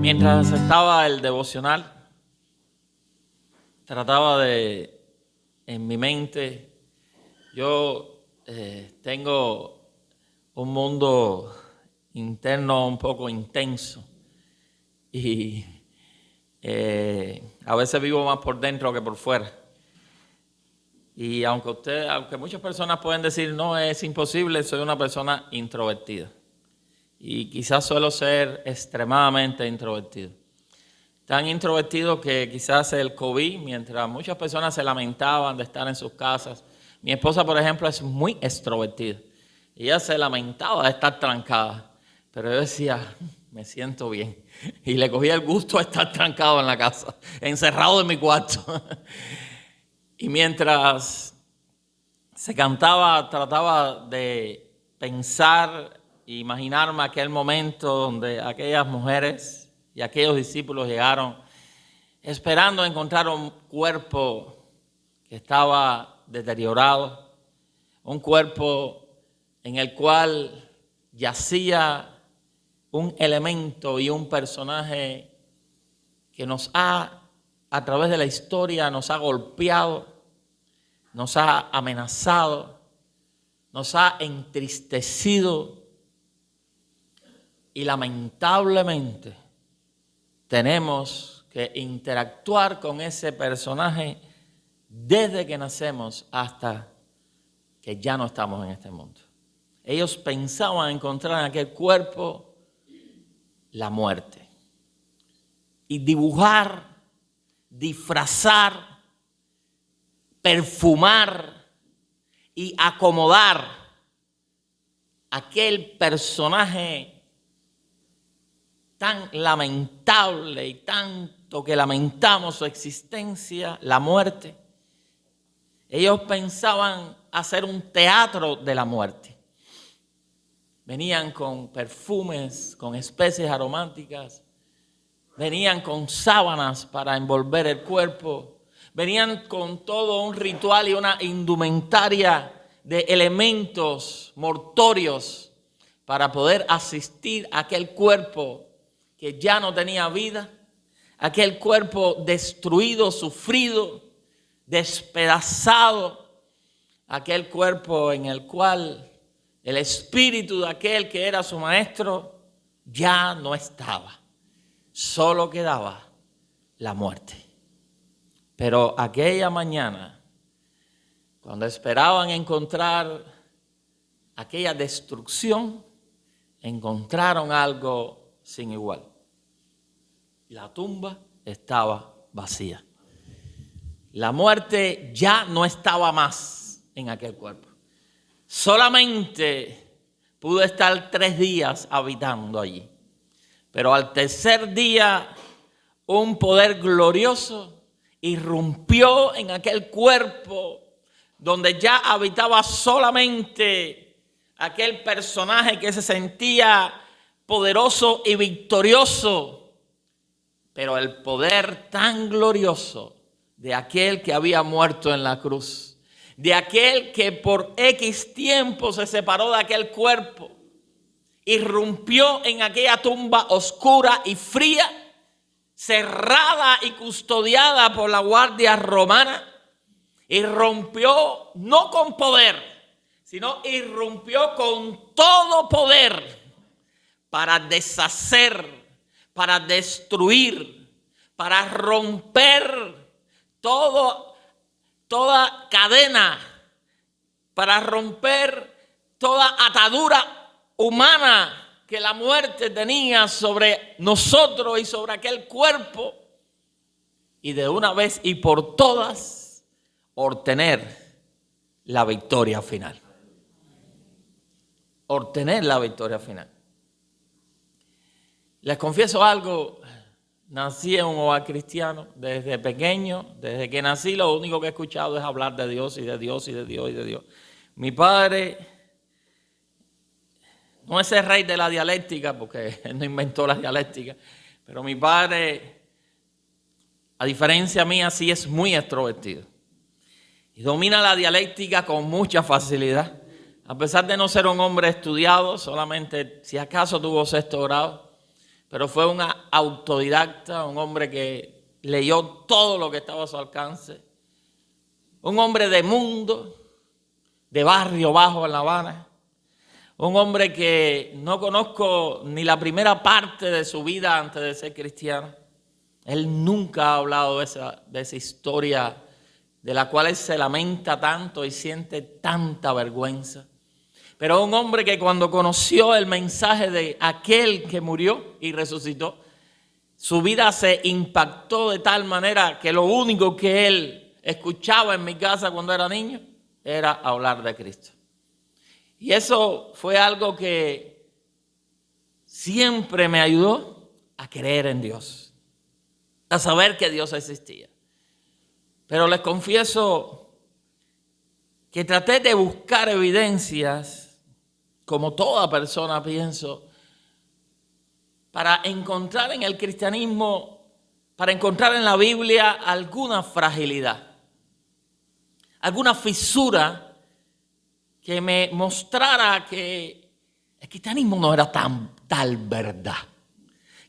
Mientras estaba el devocional, trataba de, en mi mente, yo tengo un mundo interno un poco intenso y a veces vivo más por dentro que por fuera. Y aunque muchas personas pueden decir, no, es imposible, soy una persona introvertida. Y quizás suelo ser extremadamente introvertido. Tan introvertido que quizás el COVID, mientras muchas personas se lamentaban de estar en sus casas, mi esposa, por ejemplo, es muy extrovertida. Ella se lamentaba de estar trancada, pero yo decía, me siento bien. Y le cogía el gusto a estar trancado en la casa, encerrado en mi cuarto. Y mientras se cantaba, trataba de pensar e imaginarme aquel momento donde aquellas mujeres y aquellos discípulos llegaron esperando encontrar un cuerpo que estaba deteriorado, un cuerpo en el cual yacía un elemento y un personaje que a través de la historia, nos ha golpeado, nos ha amenazado, nos ha entristecido y lamentablemente tenemos que interactuar con ese personaje desde que nacemos hasta que ya no estamos en este mundo. Ellos pensaban encontrar en aquel cuerpo la muerte y dibujar, disfrazar, perfumar y acomodar aquel personaje tan lamentable y tanto que lamentamos su existencia, la muerte. Ellos pensaban hacer un teatro de la muerte. Venían con perfumes, con especies aromáticas, venían con sábanas para envolver el cuerpo, venían con todo un ritual y una indumentaria de elementos mortuorios para poder asistir a aquel cuerpo que ya no tenía vida, aquel cuerpo destruido, sufrido, despedazado, aquel cuerpo en el cual el espíritu de aquel que era su maestro ya no estaba. Solo quedaba la muerte. Pero aquella mañana, cuando esperaban encontrar aquella destrucción, encontraron algo sin igual. La tumba estaba vacía. La muerte ya no estaba más en aquel cuerpo. Solamente pudo estar 3 días habitando allí. Pero al tercer día, un poder glorioso irrumpió en aquel cuerpo donde ya habitaba solamente aquel personaje que se sentía poderoso y victorioso, pero el poder tan glorioso de aquel que había muerto en la cruz, de aquel que por X tiempo se separó de aquel cuerpo, irrumpió en aquella tumba oscura y fría, cerrada y custodiada por la guardia romana, irrumpió no con poder, sino irrumpió con todo poder para deshacer, para destruir, para romper toda cadena, para romper toda atadura humana que la muerte tenía sobre nosotros y sobre aquel cuerpo, y de una vez y por todas obtener la victoria final. Obtener la victoria final. Les confieso algo, nací en un hogar cristiano desde pequeño, desde que nací lo único que he escuchado es hablar de Dios y de Dios y de Dios y de Dios. Mi padre no es el rey de la dialéctica, porque él no inventó la dialéctica, pero mi padre, a diferencia mía, sí es muy extrovertido y domina la dialéctica con mucha facilidad. A pesar de no ser un hombre estudiado, solamente si acaso tuvo 6º grado, pero fue un autodidacta, un hombre que leyó todo lo que estaba a su alcance, un hombre de mundo, de barrio bajo en La Habana, un hombre que no conozco ni la primera parte de su vida antes de ser cristiano. Él nunca ha hablado de esa historia de la cual él se lamenta tanto y siente tanta vergüenza. Pero un hombre que cuando conoció el mensaje de aquel que murió y resucitó, su vida se impactó de tal manera que lo único que él escuchaba en mi casa cuando era niño era hablar de Cristo. Y eso fue algo que siempre me ayudó a creer en Dios, a saber que Dios existía. Pero les confieso que traté de buscar evidencias, como toda persona pienso, para encontrar en el cristianismo, para encontrar en la Biblia alguna fragilidad, alguna fisura que me mostrara que el cristianismo no era tal verdad.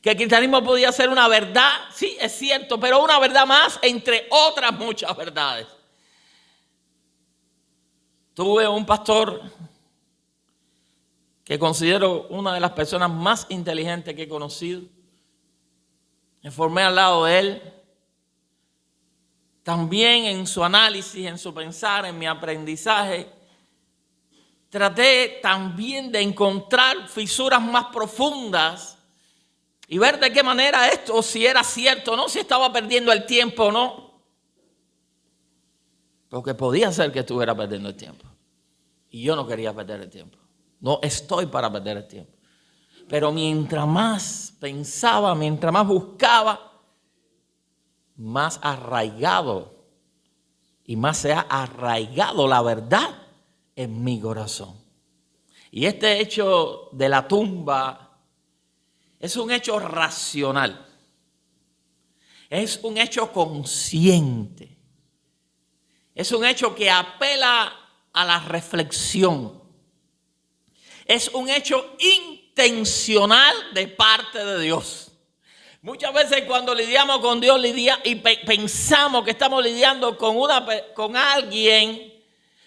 Que el cristianismo podía ser una verdad, sí, es cierto, pero una verdad más entre otras muchas verdades. Tuve un pastor que considero una de las personas más inteligentes que he conocido. Me formé al lado de él. También en su análisis, en su pensar, en mi aprendizaje, traté también de encontrar fisuras más profundas y ver de qué manera esto, si era cierto o no, si estaba perdiendo el tiempo o no. Porque podía ser que estuviera perdiendo el tiempo. Y yo no quería perder el tiempo. No estoy para perder el tiempo. Pero mientras más pensaba, mientras más buscaba, más arraigado y más se ha arraigado la verdad en mi corazón. Y este hecho de la tumba es un hecho racional. Es un hecho consciente. Es un hecho que apela a la reflexión. Es un hecho intencional de parte de Dios. Muchas veces cuando lidiamos con Dios y pensamos que estamos lidiando con alguien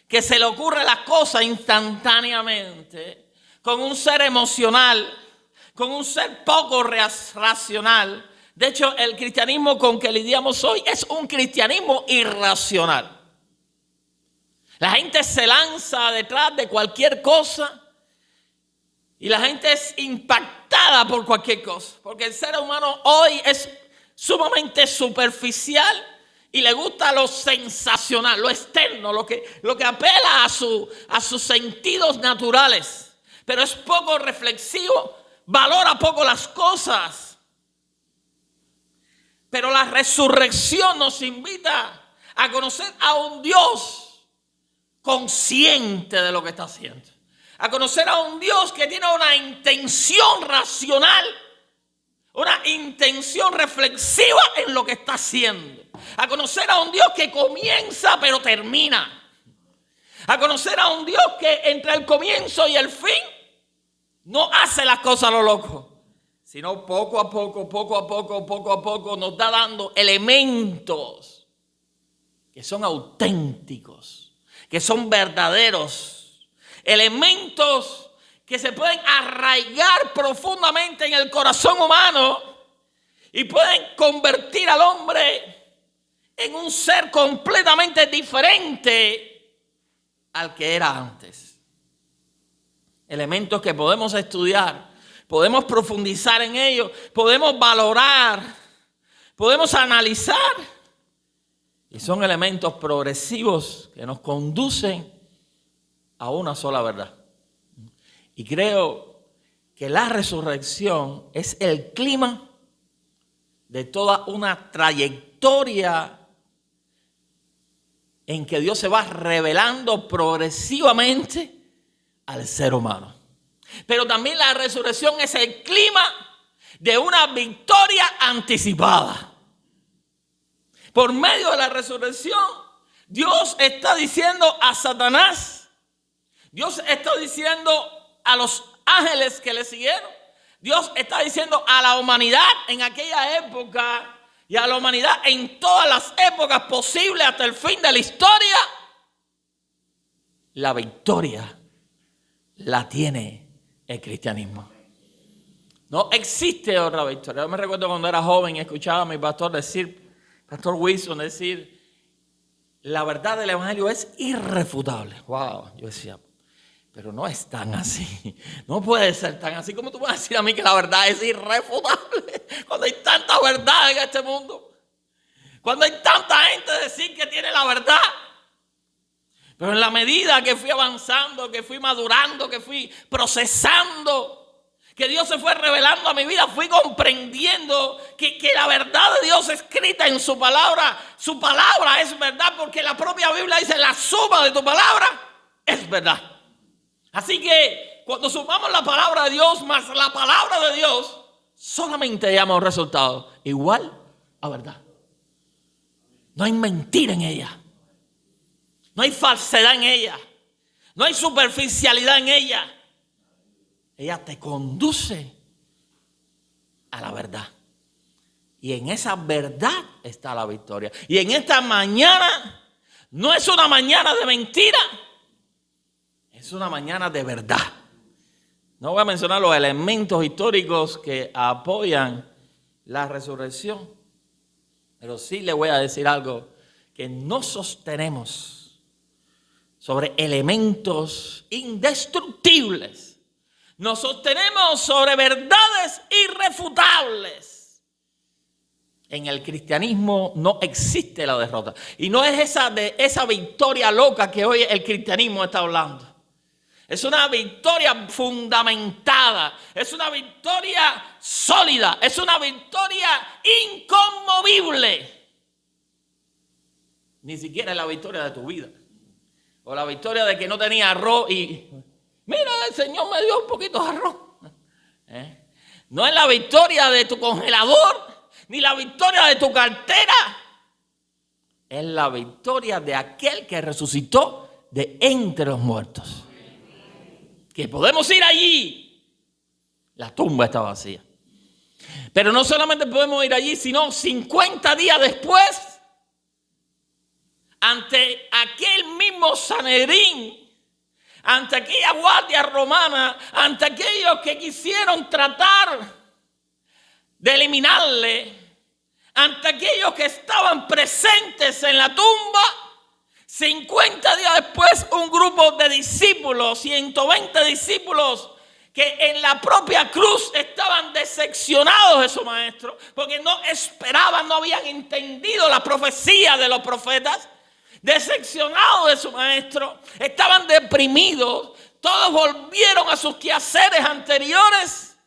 que se le ocurre las cosas instantáneamente, con un ser emocional, con un ser poco racional. De hecho, el cristianismo con que lidiamos hoy es un cristianismo irracional. La gente se lanza detrás de cualquier cosa y la gente es impactada por cualquier cosa, porque el ser humano hoy es sumamente superficial y le gusta lo sensacional, lo externo, lo que apela a sus sentidos naturales, pero es poco reflexivo, valora poco las cosas. Pero la resurrección nos invita a conocer a un Dios consciente de lo que está haciendo, a conocer a un Dios que tiene una intención racional, una intención reflexiva en lo que está haciendo. A conocer a un Dios que comienza pero termina. A conocer a un Dios que entre el comienzo y el fin no hace las cosas a lo loco, sino poco a poco nos da dando elementos que son auténticos, que son verdaderos, elementos que se pueden arraigar profundamente en el corazón humano y pueden convertir al hombre en un ser completamente diferente al que era antes. Elementos que podemos estudiar, podemos profundizar en ellos, podemos valorar, podemos analizar. Y son elementos progresivos que nos conducen a una sola verdad. Y creo que la resurrección es el clima de toda una trayectoria en que Dios se va revelando progresivamente al ser humano. Pero también la resurrección es el clima de una victoria anticipada. Por medio de la resurrección, Dios está diciendo a Satanás, Dios está diciendo a los ángeles que le siguieron, Dios está diciendo a la humanidad en aquella época y a la humanidad en todas las épocas posibles hasta el fin de la historia, la victoria la tiene el cristianismo. No existe otra victoria. Yo me recuerdo cuando era joven y escuchaba a mi pastor Wilson decir, la verdad del evangelio es irrefutable. Wow, yo decía, pero no es tan así. No puede ser tan así. ¿Cómo tú vas a decir a mí que la verdad es irrefutable? Cuando hay tanta verdad en este mundo. Cuando hay tanta gente decir que tiene la verdad. Pero en la medida que fui avanzando, que fui madurando, que fui procesando, que Dios se fue revelando a mi vida, fui comprendiendo que la verdad de Dios escrita en su palabra es verdad, porque la propia Biblia dice, la suma de tu palabra es verdad. Así que cuando sumamos la palabra de Dios más la palabra de Dios, solamente llama un resultado igual a verdad. No hay mentira en ella. No hay falsedad en ella. No hay superficialidad en ella. Ella te conduce a la verdad. Y en esa verdad está la victoria. Y en esta mañana no es una mañana de mentira. Es una mañana de verdad. No voy a mencionar los elementos históricos que apoyan la resurrección. Pero sí le voy a decir algo que no sostenemos sobre elementos indestructibles. Nos sostenemos sobre verdades irrefutables. En el cristianismo no existe la derrota. Y no es esa victoria loca que hoy el cristianismo está hablando. Es una victoria fundamentada. Es una victoria sólida. Es una victoria inconmovible. Ni siquiera es la victoria de tu vida. O la victoria de que no tenía arroz y... Mira, el Señor me dio un poquito de arroz. No es la victoria de tu congelador, ni la victoria de tu cartera. Es la victoria de aquel que resucitó de entre los muertos. Que podemos ir allí. La tumba está vacía. Pero no solamente podemos ir allí, sino 50 días después, ante aquel mismo Sanedrín, ante aquella guardia romana, ante aquellos que quisieron tratar de eliminarle, ante aquellos que estaban presentes en la tumba, 50 días después un grupo de discípulos, 120 discípulos, que en la propia cruz estaban decepcionados de su maestro, porque no esperaban, no habían entendido la profecía de los profetas, decepcionados de su maestro, estaban deprimidos, todos volvieron a sus quehaceres anteriores,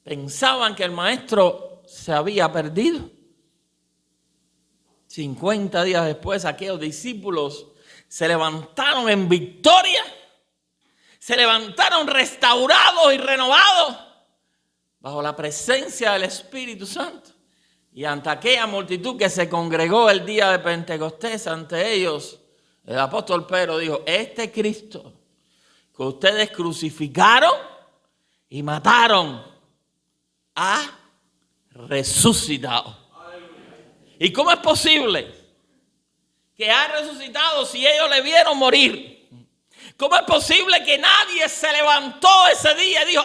pensaban que el maestro se había perdido. 50 días después, aquellos discípulos se levantaron en victoria, se levantaron restaurados y renovados bajo la presencia del Espíritu Santo. Y ante aquella multitud que se congregó el día de Pentecostés, ante ellos, el apóstol Pedro dijo, este Cristo que ustedes crucificaron y mataron, ha resucitado. ¿Y cómo es posible que ha resucitado si ellos le vieron morir? ¿Cómo es posible que nadie se levantó ese día y dijo,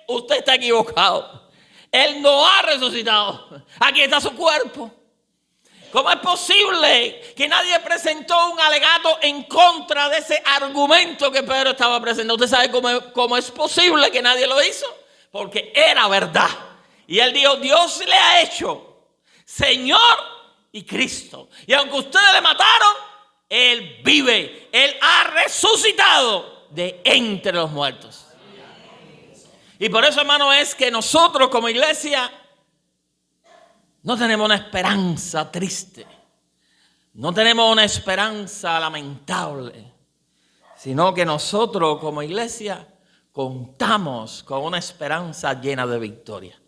usted está equivocado? Él no ha resucitado. Aquí está su cuerpo. ¿Cómo es posible que nadie presentó un alegato en contra de ese argumento que Pedro estaba presentando? ¿Usted sabe cómo es posible que nadie lo hizo? Porque era verdad. Y él dijo, Dios le ha hecho Señor y Cristo. Y aunque ustedes le mataron, Él vive. Él ha resucitado de entre los muertos. Y por eso, hermano, es que nosotros como iglesia no tenemos una esperanza triste. No tenemos una esperanza lamentable. Sino que nosotros como iglesia contamos con una esperanza llena de victoria.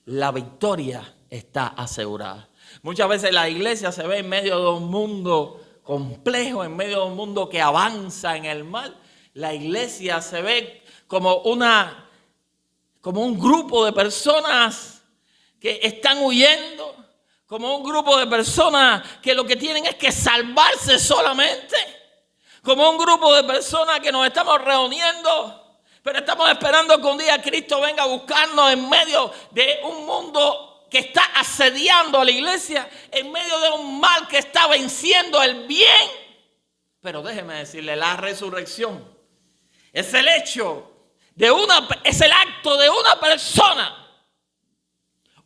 La victoria está asegurada. Muchas veces la iglesia se ve en medio de un mundo complejo, en medio de un mundo que avanza en el mal. La iglesia se ve como una como un grupo de personas que están huyendo, como un grupo de personas que lo que tienen es que salvarse solamente, como un grupo de personas que nos estamos reuniendo, pero estamos esperando que un día Cristo venga a buscarnos en medio de un mundo que está asediando a la iglesia, en medio de un mal que está venciendo el bien. Pero déjeme decirle, la resurrección es el hecho es el acto de una persona,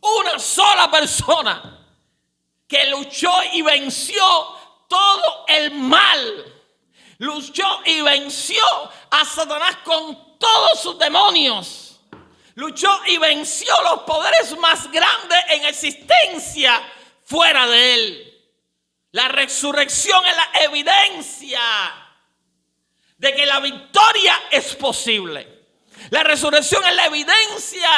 una sola persona que luchó y venció todo el mal, luchó y venció a Satanás con todos sus demonios, luchó y venció los poderes más grandes en existencia fuera de él. La resurrección es la evidencia de que la victoria es posible. La resurrección es la evidencia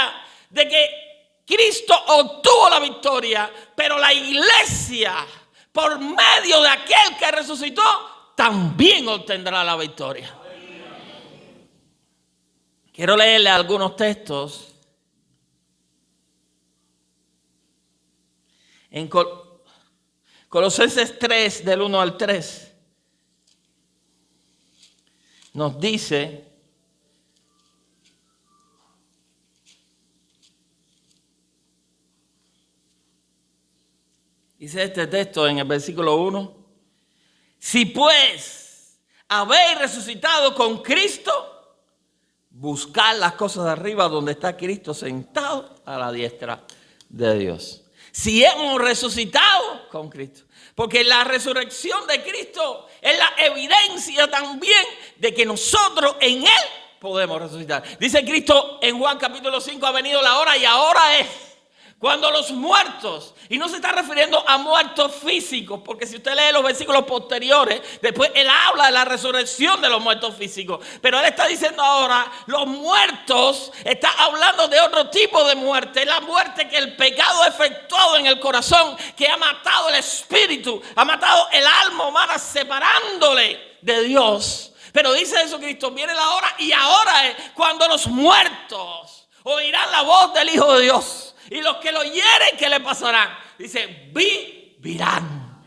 de que Cristo obtuvo la victoria, pero la iglesia, por medio de aquel que resucitó, también obtendrá la victoria. Quiero leerle algunos textos. En Colosenses 3, del 1 al 3, nos dice: dice este texto en el versículo 1: si pues habéis resucitado con Cristo, buscad las cosas de arriba donde está Cristo sentado a la diestra de Dios. Si hemos resucitado con Cristo, porque la resurrección de Cristo es la evidencia también de que nosotros en Él podemos resucitar. Dice Cristo en Juan capítulo 5: ha venido la hora y ahora es cuando los muertos, y no se está refiriendo a muertos físicos, porque si usted lee los versículos posteriores, después él habla de la resurrección de los muertos físicos, pero él está diciendo ahora, los muertos, está hablando de otro tipo de muerte, la muerte que el pecado ha efectuado en el corazón, que ha matado el espíritu, ha matado el alma humana, separándole de Dios. Pero dice Jesucristo, viene la hora y ahora es cuando los muertos oirán la voz del Hijo de Dios. Y los que lo oyeren, ¿qué le pasarán? Dice, vivirán.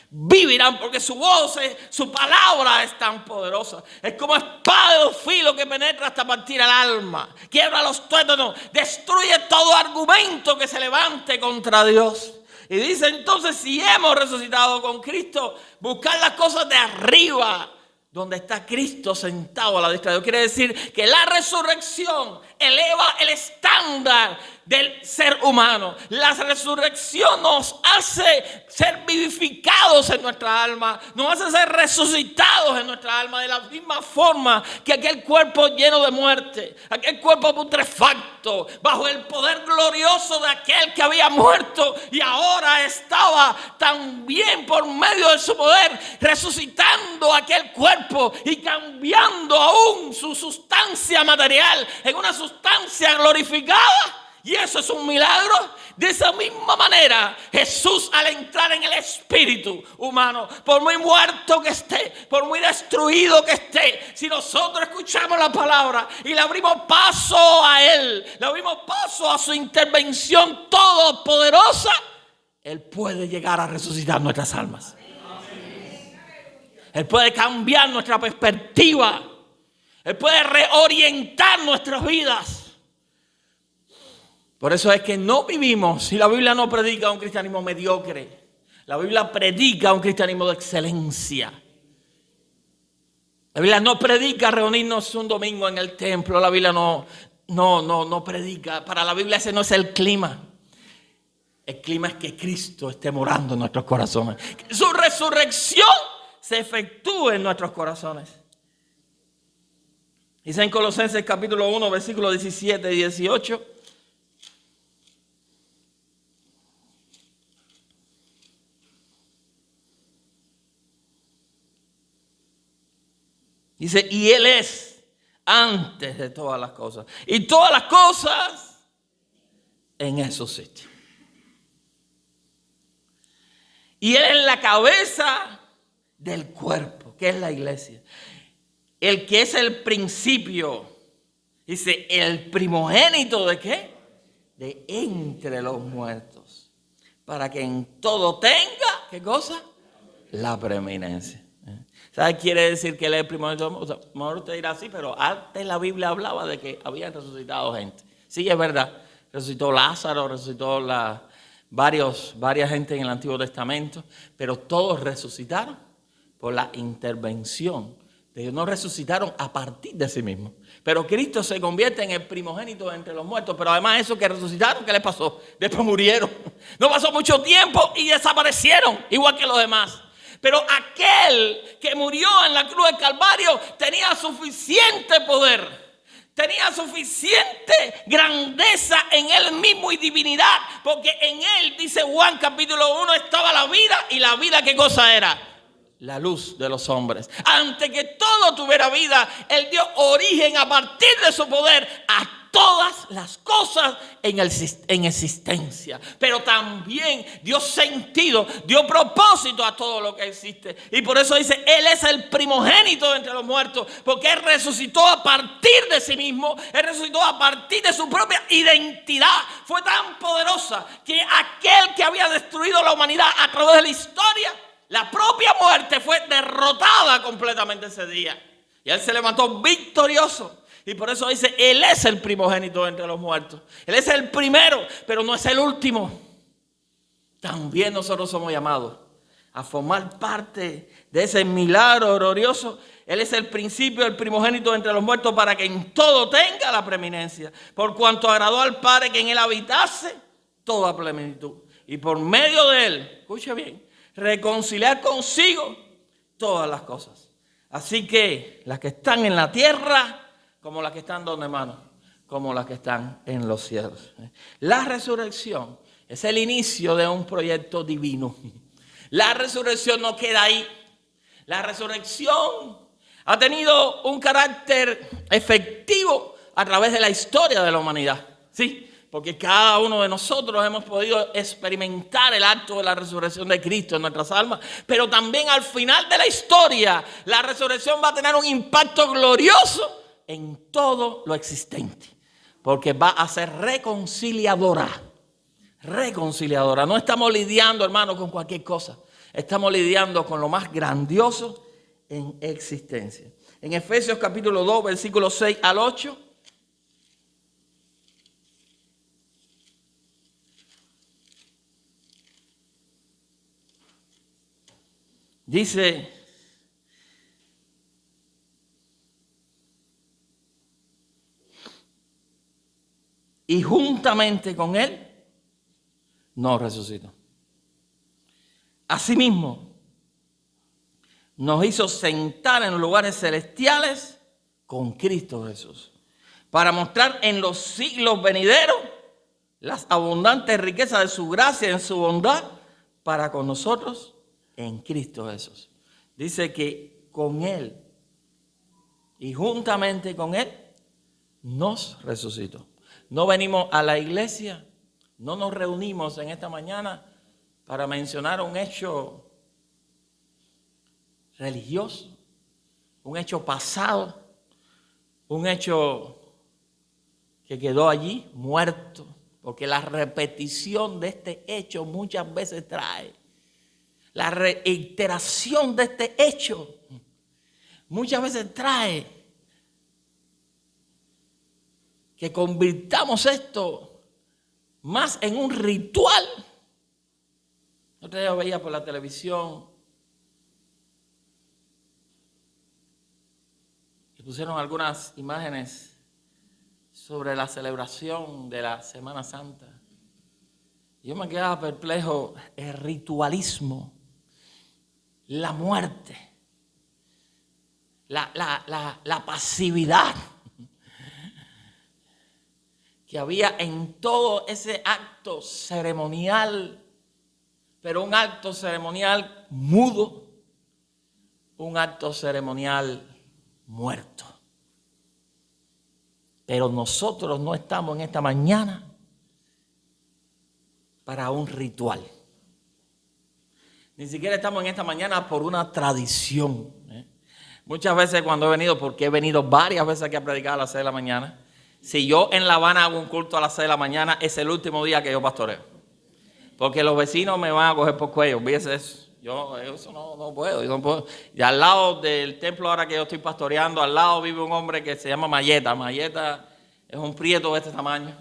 Vivirán porque su voz, su palabra es tan poderosa. Es como espada de dos filos que penetra hasta partir el alma. Quiebra los tuétanos, destruye todo argumento que se levante contra Dios. Y dice entonces, si hemos resucitado con Cristo, buscar las cosas de arriba, donde está Cristo sentado a la diestra de Dios. Quiere decir que la resurrección eleva el estándar del ser humano. La resurrección nos hace ser vivificados en nuestra alma, nos hace ser resucitados en nuestra alma, de la misma forma que aquel cuerpo lleno de muerte, aquel cuerpo putrefacto, bajo el poder glorioso de aquel que había muerto y ahora estaba también por medio de su poder resucitando aquel cuerpo y cambiando aún su sustancia material en una sustancia glorificada. Y eso es un milagro. De esa misma manera, Jesús, al entrar en el espíritu humano, por muy muerto que esté, por muy destruido que esté, si nosotros escuchamos la palabra y le abrimos paso a Él, le abrimos paso a su intervención todopoderosa, Él puede llegar a resucitar nuestras almas. Él puede cambiar nuestra perspectiva. Él puede reorientar nuestras vidas. Por eso es que no vivimos, si la Biblia no predica un cristianismo mediocre, la Biblia predica un cristianismo de excelencia. La Biblia no predica reunirnos un domingo en el templo, la Biblia no predica. Para la Biblia ese no es el clima. El clima es que Cristo esté morando en nuestros corazones. Que su resurrección se efectúe en nuestros corazones. Dice en Colosenses capítulo 1, versículos 17 y 18. Dice, y Él es antes de todas las cosas. Y todas las cosas en esos sitios. Y Él es la cabeza del cuerpo, que es la iglesia. El que es el principio Dice, el primogénito ¿de qué? De entre los muertos. Para que en todo tenga, ¿qué cosa? La preeminencia. ¿Sabes? Quiere decir que él es el primogénito. O sea, mejor usted dirá así, pero antes la Biblia hablaba de que habían resucitado gente. Sí, es verdad. Resucitó Lázaro, resucitó varias gente en el Antiguo Testamento, pero todos resucitaron por la intervención de Dios. No resucitaron a partir de sí mismos. Pero Cristo se convierte en el primogénito entre los muertos. Pero además eso que resucitaron, ¿qué les pasó? Después murieron. No pasó mucho tiempo y desaparecieron, igual que los demás. Pero aquel que murió en la cruz del Calvario tenía suficiente poder. Tenía suficiente grandeza en él mismo y divinidad. Porque en él, dice Juan capítulo 1, estaba la vida. ¿Y la vida qué cosa era? La luz de los hombres. Antes que todo tuviera vida, él dio origen a partir de su poder a todas las cosas en existencia. Pero también dio sentido, dio propósito a todo lo que existe. Y por eso dice, él es el primogénito de entre los muertos. Porque él resucitó a partir de sí mismo. Él resucitó a partir de su propia identidad. Fue tan poderosa que aquel que había destruido la humanidad a través de la historia, la propia muerte, fue derrotada completamente ese día. Y él se levantó victorioso. Y por eso dice, él es el primogénito entre los muertos. Él es el primero, pero no es el último. También nosotros somos llamados a formar parte de ese milagro glorioso. Él es el principio, el primogénito entre los muertos, para que en todo tenga la preeminencia. Por cuanto agradó al Padre que en él habitase toda plenitud. Y por medio de él, escuche bien, reconciliar consigo todas las cosas. Así que las que están en la tierra, como las que están donde, hermano, como las que están en los cielos. La resurrección es el inicio de un proyecto divino. La resurrección no queda ahí. La resurrección ha tenido un carácter efectivo a través de la historia de la humanidad. Sí, porque cada uno de nosotros hemos podido experimentar el acto de la resurrección de Cristo en nuestras almas. Pero también al final de la historia, la resurrección va a tener un impacto glorioso en todo lo existente, porque va a ser reconciliadora. Reconciliadora. No estamos lidiando, hermano, con cualquier cosa. Estamos lidiando con lo más grandioso en existencia. En Efesios capítulo 2, versículos 6 al 8. Dice: y juntamente con él nos resucitó. Asimismo, nos hizo sentar en los lugares celestiales con Cristo Jesús, para mostrar en los siglos venideros las abundantes riquezas de su gracia en su bondad para con nosotros en Cristo Jesús. Dice que con él y juntamente con él nos resucitó. No venimos a la iglesia, no nos reunimos en esta mañana para mencionar un hecho religioso, un hecho pasado, un hecho que quedó allí muerto, porque la repetición de este hecho muchas veces trae, la reiteración de este hecho muchas veces trae que convirtamos esto más en un ritual. Otro día veía por la televisión que pusieron algunas imágenes sobre la celebración de la Semana Santa. Yo me quedaba perplejo. El ritualismo, la muerte, la pasividad que había en todo ese acto ceremonial, pero un acto ceremonial mudo, un acto ceremonial muerto. Pero nosotros no estamos en esta mañana para un ritual. Ni siquiera estamos en esta mañana por una tradición. Muchas veces cuando he venido, porque he venido varias veces aquí a predicar a las 6 de la mañana, Si yo en La Habana hago un culto a las 6 de la mañana, es el último día que yo pastoreo. Porque los vecinos me van a coger por cuello. Fíjese eso. Yo eso no puedo. Y al lado del templo ahora que yo estoy pastoreando, al lado vive un hombre que se llama Mayeta. Mayeta es un prieto de este tamaño.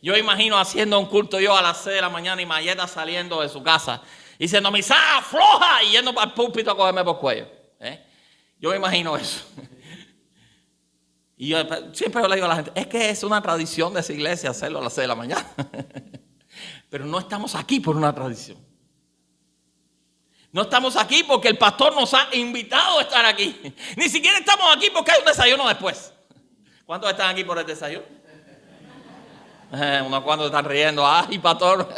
Yo imagino haciendo un culto yo a las 6 de la mañana y Mayeta saliendo de su casa diciendo, misa, floja, y yendo para el púlpito a cogerme por cuello. Yo me imagino eso. Y yo siempre le digo a la gente, es que es una tradición de esa iglesia hacerlo a las 6 de la mañana. Pero no estamos aquí por una tradición. No estamos aquí porque el pastor nos ha invitado a estar aquí. Ni siquiera estamos aquí porque hay un desayuno después. ¿Cuántos están aquí por el desayuno? Unos cuantos están riendo. ¡Ay, pastor!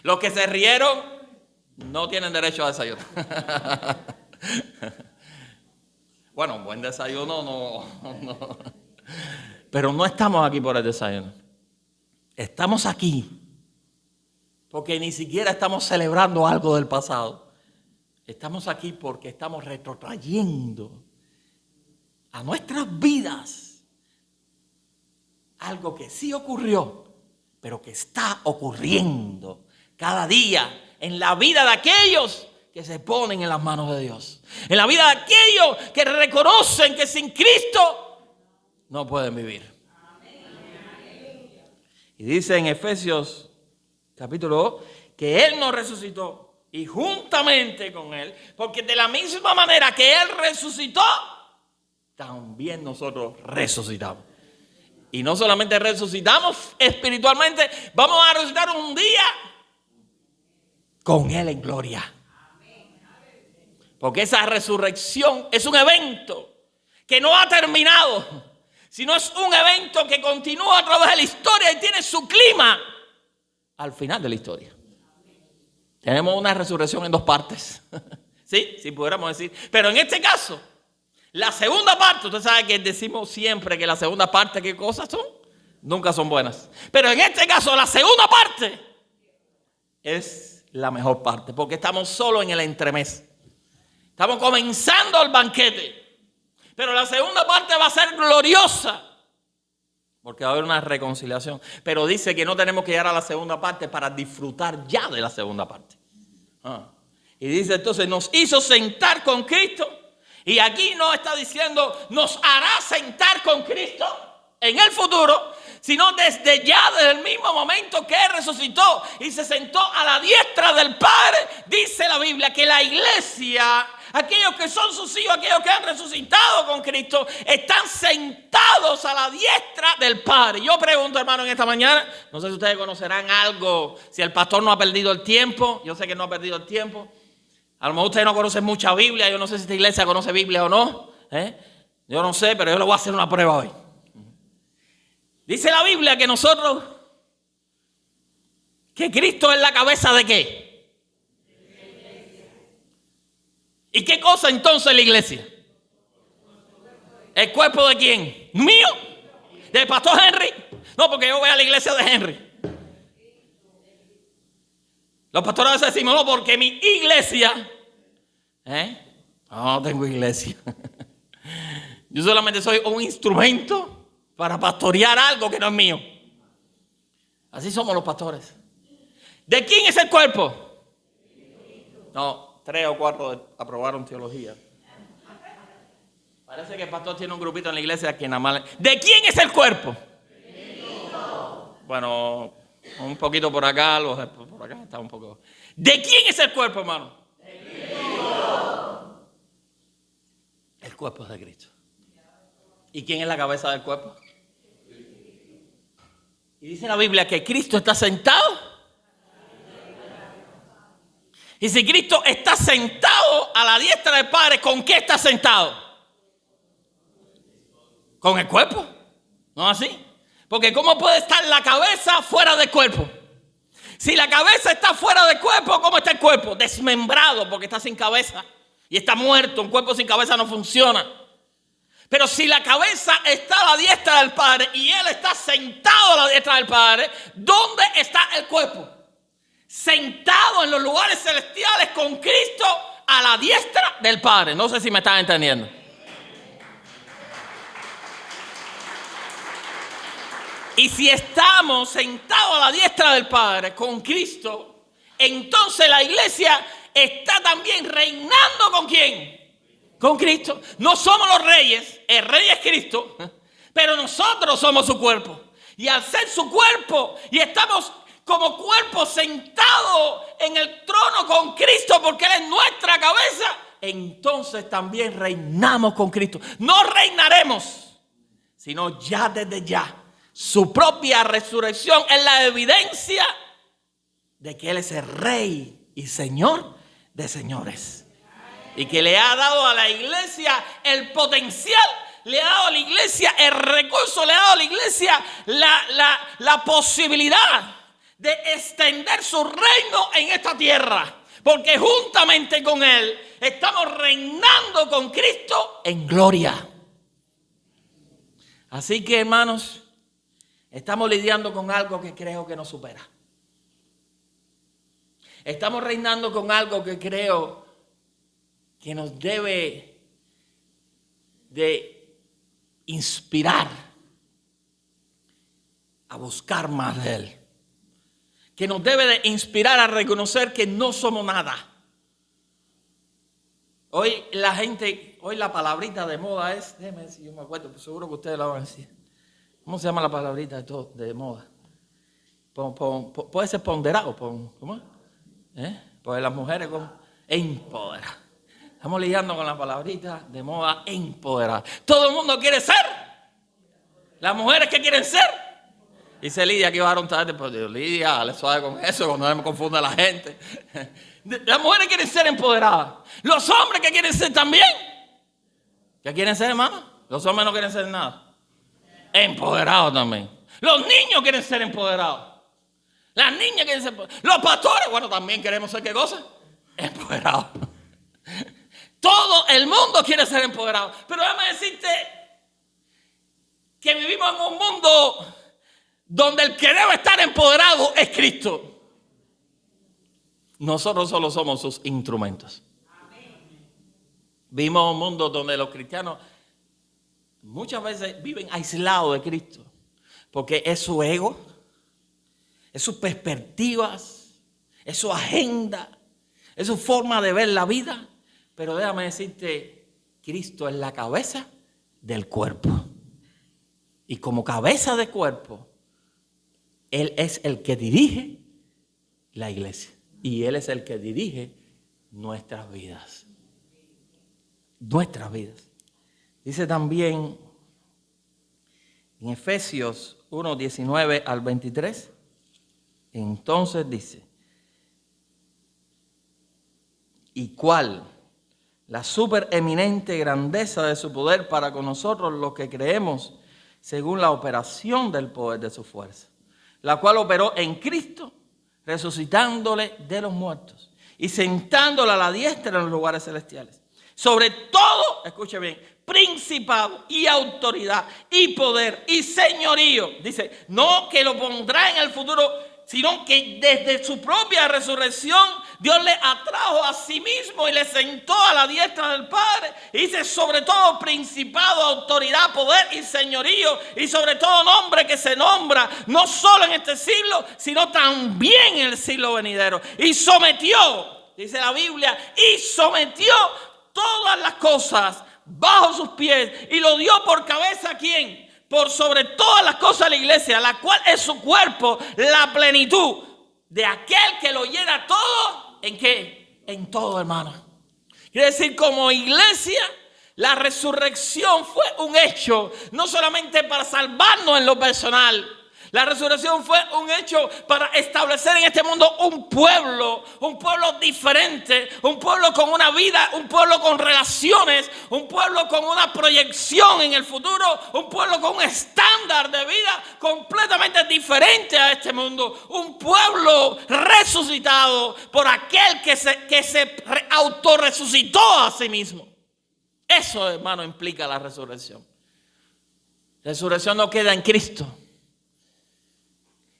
Los que se rieron no tienen derecho a desayuno. Bueno, un buen desayuno no. Pero no estamos aquí por el desayuno. Estamos aquí porque ni siquiera estamos celebrando algo del pasado. Estamos aquí porque estamos retrotrayendo a nuestras vidas algo que sí ocurrió, pero que está ocurriendo cada día en la vida de aquellos que se ponen en las manos de Dios. En la vida de aquellos que reconocen que sin Cristo no pueden vivir. Y dice en Efesios capítulo 2 que Él nos resucitó y juntamente con Él, porque de la misma manera que Él resucitó, también nosotros resucitamos. Y no solamente resucitamos espiritualmente, vamos a resucitar un día con Él en gloria. Porque esa resurrección es un evento que no ha terminado, sino es un evento que continúa a través de la historia y tiene su clima al final de la historia. Tenemos una resurrección en dos partes. Sí, pudiéramos decir. Pero en este caso, la segunda parte, usted sabe que decimos siempre que la segunda parte, ¿qué cosas son? Nunca son buenas. Pero en este caso, la segunda parte es la mejor parte, porque estamos solo en el entremés. Estamos comenzando el banquete. Pero la segunda parte va a ser gloriosa, porque va a haber una reconciliación. Pero dice que no tenemos que llegar a la segunda parte para disfrutar ya de la segunda parte. Y dice entonces, nos hizo sentar con Cristo. Y aquí no está diciendo, nos hará sentar con Cristo en el futuro, sino desde ya, desde el mismo momento que Él resucitó y se sentó a la diestra del Padre. Dice la Biblia que la iglesia, aquellos que son sus hijos, aquellos que han resucitado con Cristo, están sentados a la diestra del Padre. Yo pregunto, hermano, en esta mañana, no sé si ustedes conocerán algo, si el pastor no ha perdido el tiempo. Yo sé que no ha perdido el tiempo. A lo mejor ustedes no conocen mucha Biblia. Yo no sé si esta iglesia conoce Biblia o no. Yo no sé, pero yo le voy a hacer una prueba hoy. Dice la Biblia que nosotros, que Cristo es la cabeza ¿de qué? ¿Y qué cosa entonces la iglesia? ¿El cuerpo de quién? ¿Mío? ¿Del pastor Henry? No, porque yo voy a la iglesia de Henry. Los pastores a veces decimos, no, porque mi iglesia, no tengo iglesia. Yo solamente soy un instrumento para pastorear algo que no es mío. Así somos los pastores. ¿De quién es el cuerpo? No, 3 o 4 aprobaron teología. Parece que el pastor tiene un grupito en la iglesia que nada más. ¿De quién es el cuerpo? Bueno, un poquito por acá, por acá está un poco. ¿De quién es el cuerpo, hermano? El cuerpo es de Cristo. ¿Y quién es la cabeza del cuerpo? Y dice la Biblia que Cristo está sentado. Y si Cristo está sentado a la diestra del Padre, ¿con qué está sentado? Con el cuerpo. ¿No es así? Porque ¿cómo puede estar la cabeza fuera del cuerpo? Si la cabeza está fuera del cuerpo, ¿cómo está el cuerpo? Desmembrado, porque está sin cabeza. Y está muerto. Un cuerpo sin cabeza no funciona. Pero si la cabeza está a la diestra del Padre y Él está sentado a la diestra del Padre, ¿dónde está el cuerpo? Sentado en los lugares celestiales con Cristo a la diestra del Padre. No sé si me están entendiendo. Y si estamos sentados a la diestra del Padre con Cristo, entonces la iglesia está también reinando ¿con quién? Con Cristo. No somos los reyes, el rey es Cristo, pero nosotros somos su cuerpo. Y al ser su cuerpo, y estamos como cuerpo sentados en el trono con Cristo, porque Él es nuestra cabeza, entonces también reinamos con Cristo. No reinaremos, sino ya desde ya. Su propia resurrección es la evidencia de que Él es el Rey y Señor de señores. Y que le ha dado a la iglesia el potencial, le ha dado a la iglesia el recurso, le ha dado a la iglesia la posibilidad de extender su reino en esta tierra. Porque juntamente con Él estamos reinando con Cristo en gloria. Así que, hermanos, estamos lidiando con algo que creo que nos supera. Estamos reinando con algo que creo que nos debe de inspirar a buscar más de Él. Que nos debe de inspirar a reconocer que no somos nada. Hoy la palabrita de moda es, déjeme decir, yo me acuerdo, pero seguro que ustedes la van a decir. ¿Cómo se llama la palabrita de moda? Puede ser ponderado, ¿cómo es? Pues las mujeres como empoderar. Estamos lidiando con la palabrita de moda empoderar. Todo el mundo quiere ser. Las mujeres que quieren ser. Dice Lidia que iba a dar un tarde, pero digo, Lidia, le suave con eso, cuando me confunde la gente. Las mujeres quieren ser empoderadas. Los hombres que quieren ser también. ¿Qué quieren ser, hermano? Los hombres no quieren ser nada. Empoderados también. Los niños quieren ser empoderados. Las niñas quieren ser empoderadas. Los pastores, bueno, también queremos ser ¿qué cosa? Empoderados. Todo el mundo quiere ser empoderado. Pero déjame decirte que vivimos en un mundo donde el que debe estar empoderado es Cristo. Nosotros solo somos sus instrumentos. Vivimos en un mundo donde los cristianos muchas veces viven aislados de Cristo. Porque es su ego, es sus perspectivas, es su agenda, es su forma de ver la vida. Pero déjame decirte, Cristo es la cabeza del cuerpo. Y como cabeza de cuerpo, Él es el que dirige la iglesia. Y Él es el que dirige nuestras vidas. Nuestras vidas. Dice también en Efesios 1, 19 al 23. Entonces dice, ¿y cuál? La supereminente grandeza de su poder para con nosotros los que creemos según la operación del poder de su fuerza, la cual operó en Cristo, resucitándole de los muertos y sentándole a la diestra en los lugares celestiales. Sobre todo, escuche bien, principado y autoridad y poder y señorío. Dice, no que lo pondrá en el futuro, sino que desde su propia resurrección Dios le atrajo a sí mismo y le sentó a la diestra del Padre. Y dice, sobre todo principado, autoridad, poder y señorío, y sobre todo nombre que se nombra, no solo en este siglo, sino también en el siglo venidero. Y sometió, dice la Biblia, y sometió todas las cosas bajo sus pies y lo dio por cabeza ¿a quién? Por sobre todas las cosas a la iglesia, la cual es su cuerpo, la plenitud de aquel que lo llena todo. ¿En qué? En todo, hermano. Quiere decir, como iglesia, la resurrección fue un hecho, no solamente para salvarnos en lo personal. La resurrección fue un hecho para establecer en este mundo un pueblo diferente, un pueblo con una vida, un pueblo con relaciones, un pueblo con una proyección en el futuro, un pueblo con un estándar de vida completamente diferente a este mundo, un pueblo resucitado por aquel que se autorresucitó a sí mismo. Eso, hermano, implica la resurrección. La resurrección no queda en Cristo.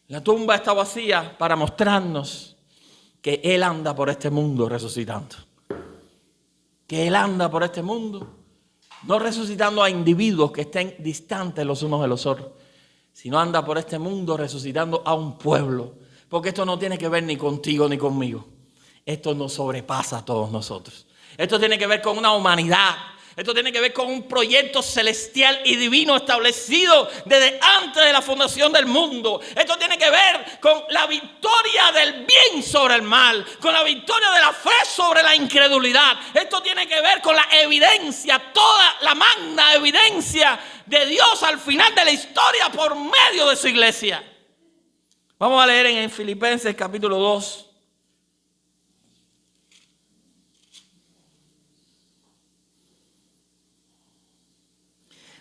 La tumba está vacía para mostrarnos que Él anda por este mundo resucitando. Que Él anda por este mundo, no resucitando a individuos que estén distantes los unos de los otros, sino anda por este mundo resucitando a un pueblo. Porque esto no tiene que ver ni contigo ni conmigo. Esto nos sobrepasa a todos nosotros. Esto tiene que ver con una humanidad. Esto tiene que ver con un proyecto celestial y divino establecido desde antes de la fundación del mundo. Esto tiene que ver con la victoria del bien sobre el mal, con la victoria de la fe sobre la incredulidad. Esto tiene que ver con la evidencia, toda la magna evidencia de Dios al final de la historia por medio de su iglesia. Vamos a leer en Filipenses capítulo 2.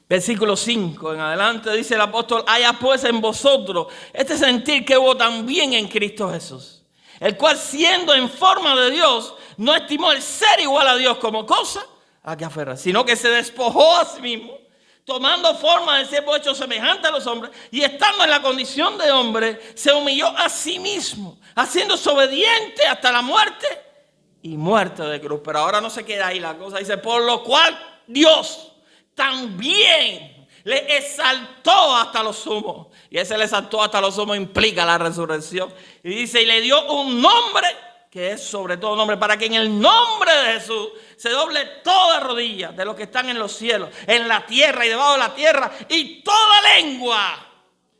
Versículo 5 en adelante dice el apóstol: haya pues en vosotros este sentir que hubo también en Cristo Jesús, el cual siendo en forma de Dios, no estimó el ser igual a Dios como cosa a que aferrar, sino que se despojó a sí mismo, tomando forma de siervo hecho semejante a los hombres, y estando en la condición de hombre, se humilló a sí mismo, haciéndose obediente hasta la muerte y muerte de cruz. Pero ahora no se queda ahí la cosa, dice: por lo cual Dios también le exaltó hasta lo sumo. Y ese le exaltó hasta lo sumo implica la resurrección. Y dice: y le dio un nombre que es sobre todo nombre, para que en el nombre de Jesús se doble toda rodilla de los que están en los cielos, en la tierra y debajo de la tierra, y toda lengua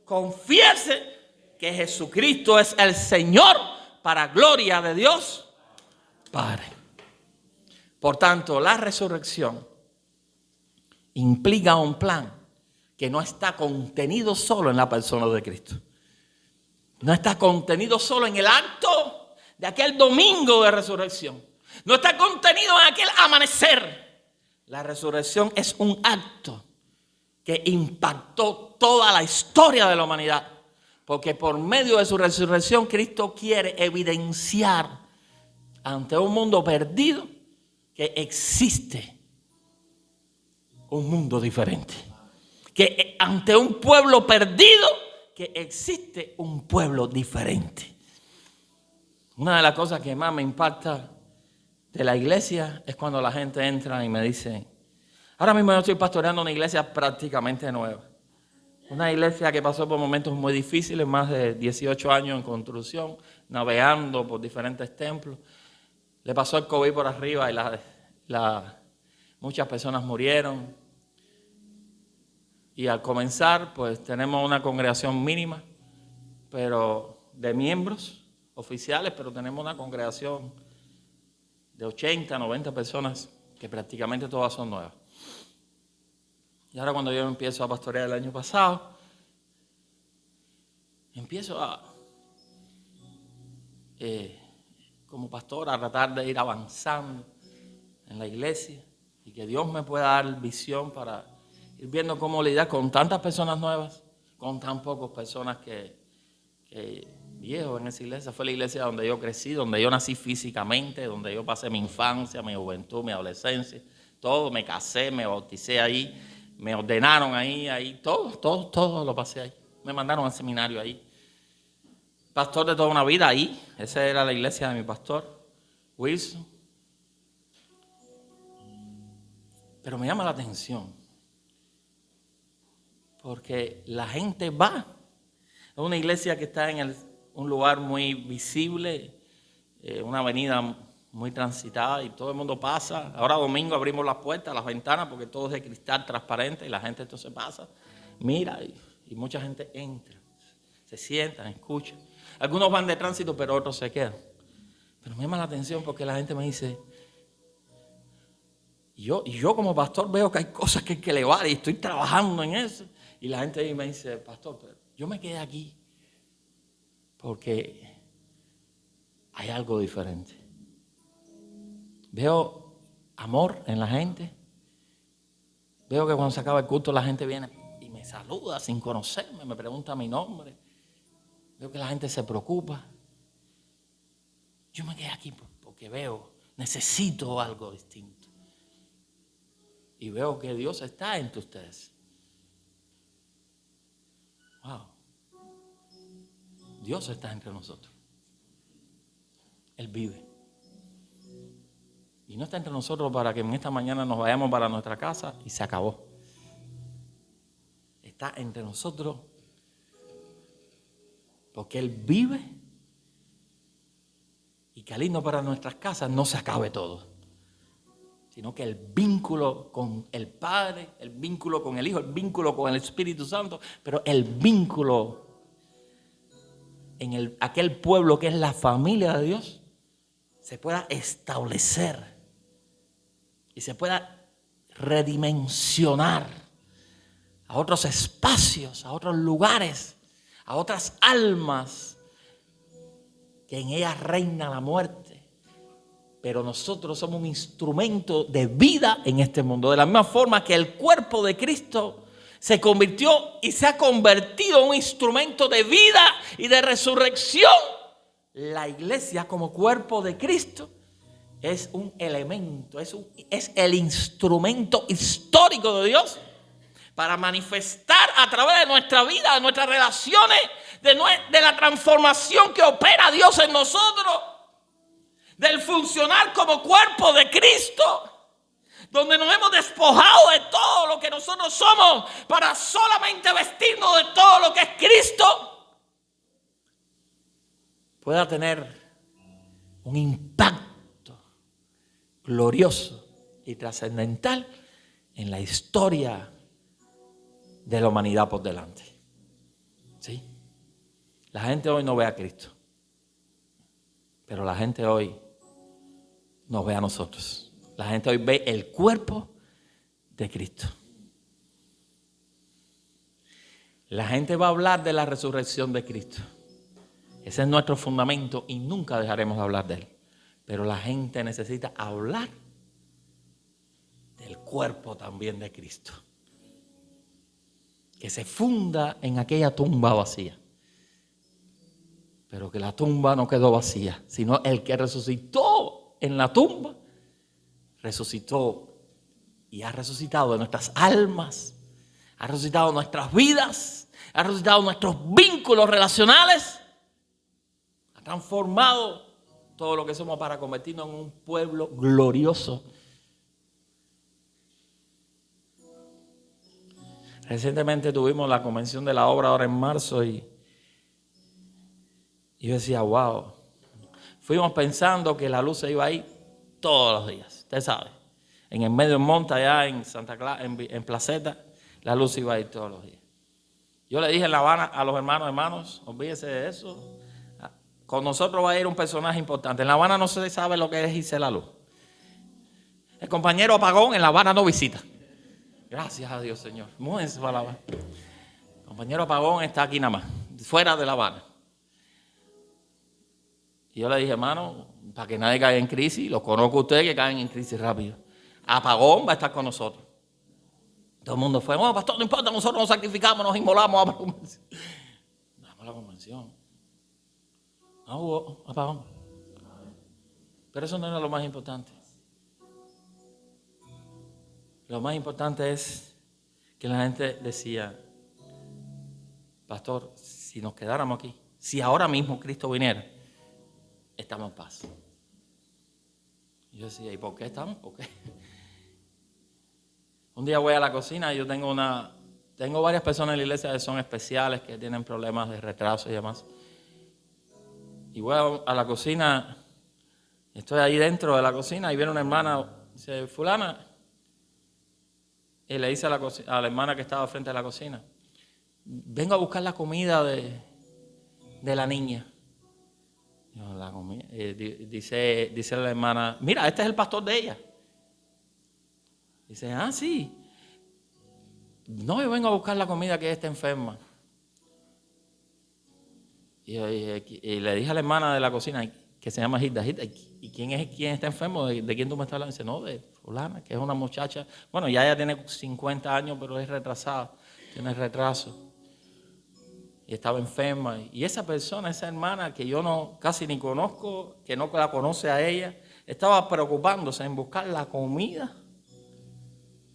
confiese que Jesucristo es el Señor, para gloria de Dios Padre. Por tanto, la resurrección implica un plan que no está contenido solo en la persona de Cristo. No está contenido solo en el acto de aquel domingo de resurrección. No está contenido en aquel amanecer. La resurrección es un acto que impactó toda la historia de la humanidad. Porque por medio de su resurrección, Cristo quiere evidenciar ante un mundo perdido que existe un mundo diferente. Que ante un pueblo perdido, que existe un pueblo diferente. Una de las cosas que más me impacta de la iglesia es cuando la gente entra y me dice: ahora mismo yo estoy pastoreando una iglesia prácticamente nueva. Una iglesia que pasó por momentos muy difíciles, más de 18 años en construcción, navegando por diferentes templos. Le pasó el COVID por arriba y muchas personas murieron. Y al comenzar, pues tenemos una congregación mínima, pero de miembros oficiales, pero tenemos una congregación de 80, 90 personas que prácticamente todas son nuevas. Y ahora cuando yo empiezo a pastorear el año pasado, empiezo como pastor a tratar de ir avanzando en la iglesia y que Dios me pueda dar visión para ir viendo cómo lidiar con tantas personas nuevas, con tan pocas personas que viejos en esa iglesia. Fue la iglesia donde yo crecí, donde yo nací físicamente, donde yo pasé mi infancia, mi juventud, mi adolescencia, todo. Me casé, me bauticé ahí, me ordenaron ahí, todo lo pasé ahí. Me mandaron al seminario ahí. Pastor de toda una vida ahí. Esa era la iglesia de mi pastor, Wilson. Pero me llama la atención, porque la gente va. Es una iglesia que está en un lugar muy visible, una avenida muy transitada y todo el mundo pasa. Ahora domingo abrimos las puertas, las ventanas, porque todo es de cristal transparente y la gente entonces pasa, mira y mucha gente entra, se sientan, escuchan. Algunos van de tránsito, pero otros se quedan. Pero me llama la atención porque la gente me dice, y yo como pastor veo que hay cosas que hay que elevar y estoy trabajando en eso. Y la gente me dice: pastor, pero yo me quedé aquí porque hay algo diferente. Veo amor en la gente. Veo que cuando se acaba el culto la gente viene y me saluda sin conocerme, me pregunta mi nombre. Veo que la gente se preocupa. Yo me quedé aquí porque necesito algo distinto. Y veo que Dios está entre ustedes. Wow. Dios está entre nosotros. Él vive. Y no está entre nosotros para que en esta mañana nos vayamos para nuestra casa y se acabó. Está entre nosotros Porque Él vive y que al irnos para nuestras casas no se acabe todo, sino que el vínculo con el Padre, el vínculo con el Hijo, el vínculo con el Espíritu Santo, pero el vínculo en aquel pueblo que es la familia de Dios, se pueda establecer y se pueda redimensionar a otros espacios, a otros lugares, a otras almas, que en ellas reina la muerte. Pero nosotros somos un instrumento de vida en este mundo. De la misma forma que el cuerpo de Cristo se convirtió y se ha convertido en un instrumento de vida y de resurrección, la iglesia como cuerpo de Cristo es un elemento, es el instrumento histórico de Dios para manifestar a través de nuestra vida, de nuestras relaciones, de la transformación que opera Dios en nosotros, del funcionar como cuerpo de Cristo, donde nos hemos despojado de todo lo que nosotros somos para solamente vestirnos de todo lo que es Cristo, pueda tener un impacto glorioso y trascendental en la historia de la humanidad por delante. ¿Sí? La gente hoy no ve a Cristo, pero la gente hoy nos ve a nosotros. La gente hoy ve el cuerpo de Cristo. La gente va a hablar de la resurrección de Cristo. Ese es nuestro fundamento y nunca dejaremos de hablar de Él. Pero la gente necesita hablar del cuerpo también de Cristo, que se funda en aquella tumba vacía. Pero que la tumba no quedó vacía, sino el que resucitó en la tumba, resucitó y ha resucitado de nuestras almas, ha resucitado nuestras vidas, ha resucitado nuestros vínculos relacionales, ha transformado todo lo que somos para convertirnos en un pueblo glorioso. Recientemente tuvimos la convención de la obra ahora en marzo y yo decía, wow, fuimos pensando que la luz se iba a ir todos los días, usted sabe, en el medio del monte allá en Santa Clara, en Placeta, la luz iba a ir todos los días. Yo le dije en La Habana a los hermanos, olvídese de eso, con nosotros va a ir un personaje importante. En La Habana no se sabe lo que es irse la luz. El compañero Apagón en La Habana no visita. Gracias a Dios, Señor. Múdense para La Habana. El compañero Apagón está aquí nada más, fuera de La Habana. Y yo le dije, hermano, para que nadie caiga en crisis, los conozco a ustedes que caen en crisis rápido. Apagón va a estar con nosotros. Todo el mundo fue, oh, pastor, no importa, nosotros nos sacrificamos, nos inmolamos a la convención. Vamos a la convención. No hubo apagón. Pero eso no era lo más importante. Lo más importante es que la gente decía, pastor, si nos quedáramos aquí, si ahora mismo Cristo viniera, estamos en paz. Y yo decía, ¿y por qué estamos? ¿Por qué? Un día voy a la cocina y yo tengo varias personas en la iglesia que son especiales, que tienen problemas de retraso y demás. Y voy a la cocina, estoy ahí dentro de la cocina y viene una hermana, dice, fulana, y le dice a la hermana que estaba frente a la cocina, vengo a buscar la comida de la niña. La comida. Dice la hermana, mira, este es el pastor de ella. Dice, ah, sí. No, yo vengo a buscar la comida que ella está enferma. Y le dije a la hermana de la cocina, que se llama Hilda, ¿y quién está enfermo? ¿De quién tú me estás hablando? Dice, no, de fulana, que es una muchacha. Bueno, ya ella tiene 50 años, pero es retrasada, tiene retraso. Y estaba enferma. Y esa persona, esa hermana que yo casi ni conozco, que no la conoce a ella, estaba preocupándose en buscar la comida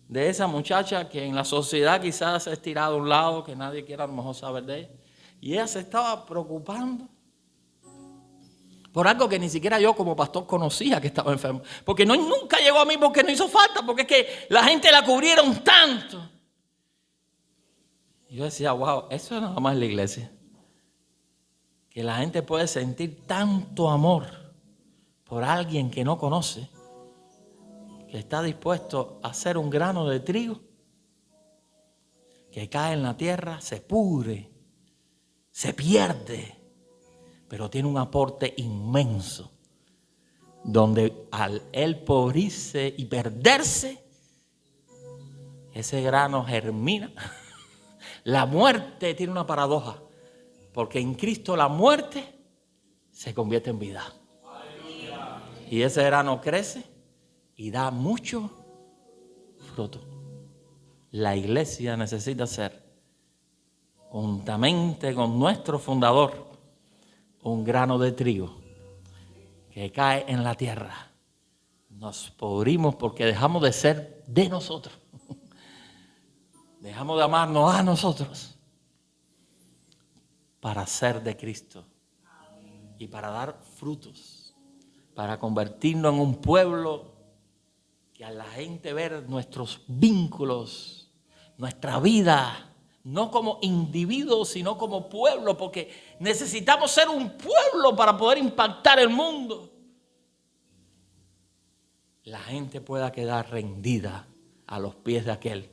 de esa muchacha que en la sociedad quizás se ha estirado a un lado, que nadie quiera a lo mejor saber de ella. Y ella se estaba preocupando por algo que ni siquiera yo como pastor conocía que estaba enfermo. Porque nunca llegó a mí porque no hizo falta, porque es que la gente la cubrieron tanto. Y yo decía, wow, eso es nada más la iglesia. que la gente puede sentir tanto amor por alguien que no conoce, que está dispuesto a hacer un grano de trigo que cae en la tierra, se pudre, se pierde, pero tiene un aporte inmenso, donde al él podrirse y perderse, ese grano germina. La muerte tiene una paradoja, porque en Cristo la muerte se convierte en vida. Y ese grano crece y da mucho fruto. La iglesia necesita ser, juntamente con nuestro fundador, un grano de trigo que cae en la tierra. Nos podrimos porque dejamos de ser de nosotros. Dejamos de amarnos a nosotros para ser de Cristo y para dar frutos, para convertirnos en un pueblo que a la gente ver nuestros vínculos, nuestra vida, no como individuos, sino como pueblo, porque necesitamos ser un pueblo para poder impactar el mundo. La gente pueda quedar rendida a los pies de aquel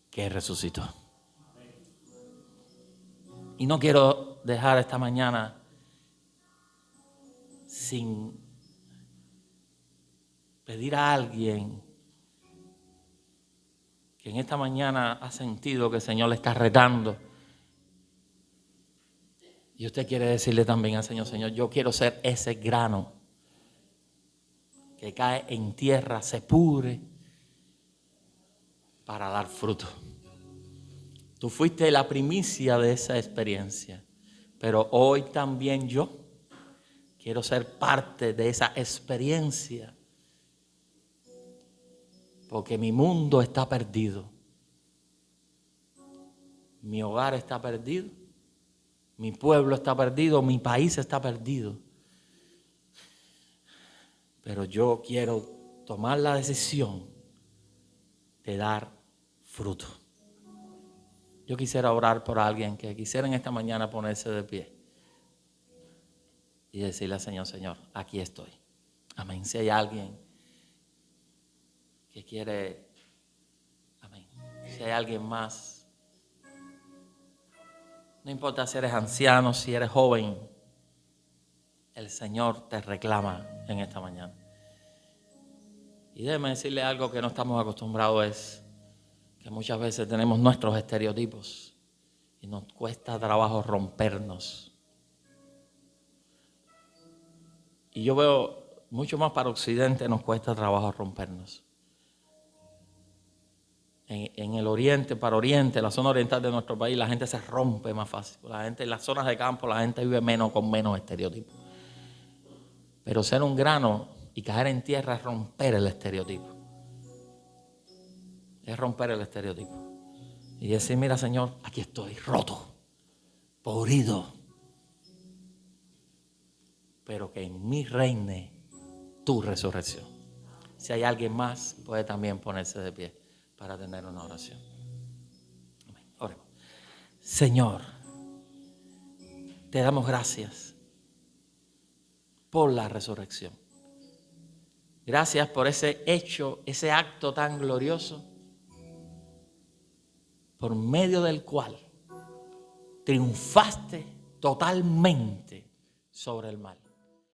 que resucitó. Y no quiero dejar esta mañana sin pedir a alguien que en esta mañana ha sentido que el Señor le está retando. Y usted quiere decirle también al Señor: Señor, yo quiero ser ese grano que cae en tierra, se pudre, para dar fruto. Tú fuiste la primicia de esa experiencia, pero hoy también yo quiero ser parte de esa experiencia, porque mi mundo está perdido, mi hogar está perdido, mi pueblo está perdido, mi país está perdido. Pero yo quiero tomar la decisión de dar fruto. Yo quisiera orar por alguien que quisiera en esta mañana ponerse de pie y decirle al Señor: Señor, aquí estoy. Amén. Si hay alguien que quiere, amén. Si hay alguien más, no importa si eres anciano, si eres joven, el Señor te reclama en esta mañana. Y déjeme decirle algo que no estamos acostumbrados, es que muchas veces tenemos nuestros estereotipos y nos cuesta trabajo rompernos. Y yo veo mucho más para Occidente nos cuesta trabajo rompernos. En el oriente, para oriente, la zona oriental de nuestro país, la gente se rompe más fácil. La gente en las zonas de campo, la gente vive con menos estereotipos. Pero ser un grano y caer en tierra es romper el estereotipo. Es romper el estereotipo. Y decir: mira, Señor, aquí estoy, roto, podrido, pero que en mí reine tu resurrección. Si hay alguien más, puede también ponerse de pie para tener una oración. Amén. Oremos. Señor, te damos gracias por la resurrección. Gracias por ese hecho, ese acto tan glorioso, por medio del cual triunfaste totalmente sobre el mal.